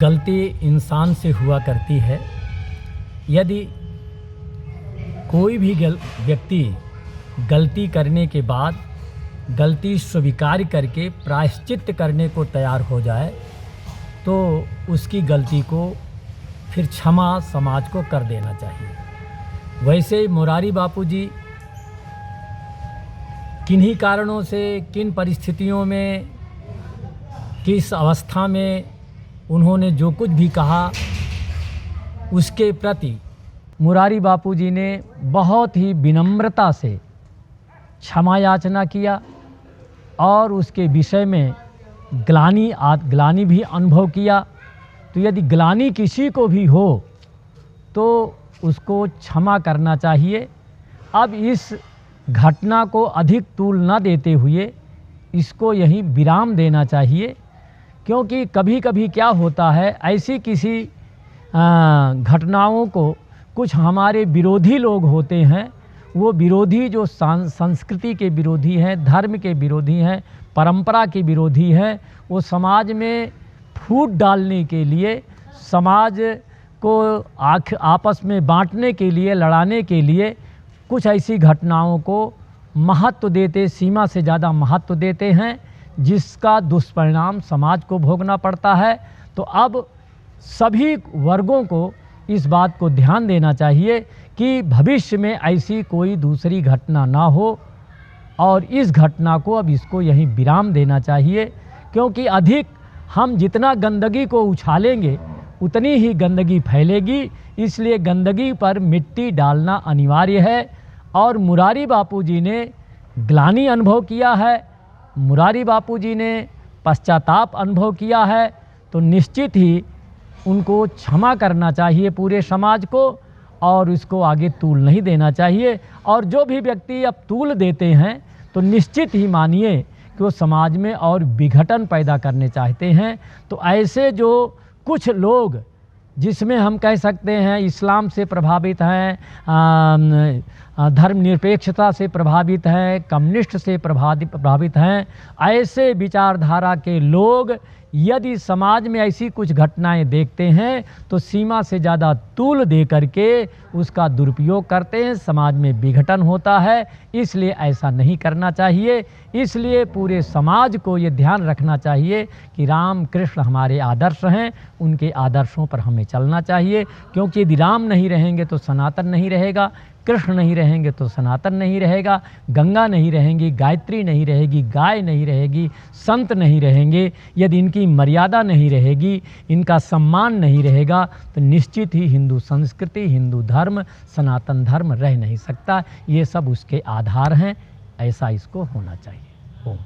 गलती इंसान से हुआ करती है। यदि कोई भी व्यक्ति गलती करने के बाद गलती स्वीकार करके प्रायश्चित करने को तैयार हो जाए तो उसकी गलती को फिर क्षमा समाज को कर देना चाहिए। वैसे मुरारी बापू जी किन्हीं कारणों से, किन परिस्थितियों में, किस अवस्था में उन्होंने जो कुछ भी कहा उसके प्रति मुरारी बापू जी ने बहुत ही विनम्रता से क्षमा याचना किया और उसके विषय में ग्लानि भी अनुभव किया। तो यदि ग्लानि किसी को भी हो तो उसको क्षमा करना चाहिए। अब इस घटना को अधिक तूल न देते हुए इसको यहीं विराम देना चाहिए, क्योंकि कभी कभी क्या होता है, ऐसी किसी घटनाओं को कुछ हमारे विरोधी लोग होते हैं, वो विरोधी जो संस्कृति के विरोधी हैं, धर्म के विरोधी हैं, परंपरा के विरोधी हैं, वो समाज में फूट डालने के लिए, समाज को आपस में बांटने के लिए, लड़ाने के लिए कुछ ऐसी घटनाओं को महत्व देते, सीमा से ज़्यादा महत्व देते हैं, जिसका दुष्परिणाम समाज को भोगना पड़ता है। तो अब सभी वर्गों को इस बात को ध्यान देना चाहिए कि भविष्य में ऐसी कोई दूसरी घटना ना हो और इस घटना को अब इसको यहीं विराम देना चाहिए, क्योंकि अधिक हम जितना गंदगी को उछालेंगे उतनी ही गंदगी फैलेगी। इसलिए गंदगी पर मिट्टी डालना अनिवार्य है और मुरारी बापू जी ने ग्लानि अनुभव किया है, मुरारी बापू जी ने पश्चाताप अनुभव किया है, तो निश्चित ही उनको क्षमा करना चाहिए पूरे समाज को और इसको आगे तूल नहीं देना चाहिए। और जो भी व्यक्ति अब तूल देते हैं तो निश्चित ही मानिए कि वो समाज में और विघटन पैदा करने चाहते हैं। तो ऐसे जो कुछ लोग, जिसमें हम कह सकते हैं इस्लाम से प्रभावित हैं, धर्मनिरपेक्षता से प्रभावित हैं, कम्युनिस्ट से प्रभावित हैं, ऐसे विचारधारा के लोग यदि समाज में ऐसी कुछ घटनाएं देखते हैं तो सीमा से ज़्यादा तूल दे करके उसका दुरुपयोग करते हैं, समाज में विघटन होता है। इसलिए ऐसा नहीं करना चाहिए। इसलिए पूरे समाज को ये ध्यान रखना चाहिए कि राम कृष्ण हमारे आदर्श हैं, उनके आदर्शों पर हमें चलना चाहिए, क्योंकि यदि राम नहीं रहेंगे तो सनातन नहीं रहेगा, कृष्ण नहीं रहेंगे तो सनातन नहीं रहेगा, गंगा नहीं रहेंगी, गायत्री नहीं रहेगी, गाय नहीं रहेगी, संत नहीं रहेंगे। यदि इनकी मर्यादा नहीं रहेगी, इनका सम्मान नहीं रहेगा तो निश्चित ही हिंदू संस्कृति, हिंदू धर्म, सनातन धर्म रह नहीं सकता। ये सब उसके आधार हैं। ऐसा इसको होना चाहिए। ओम।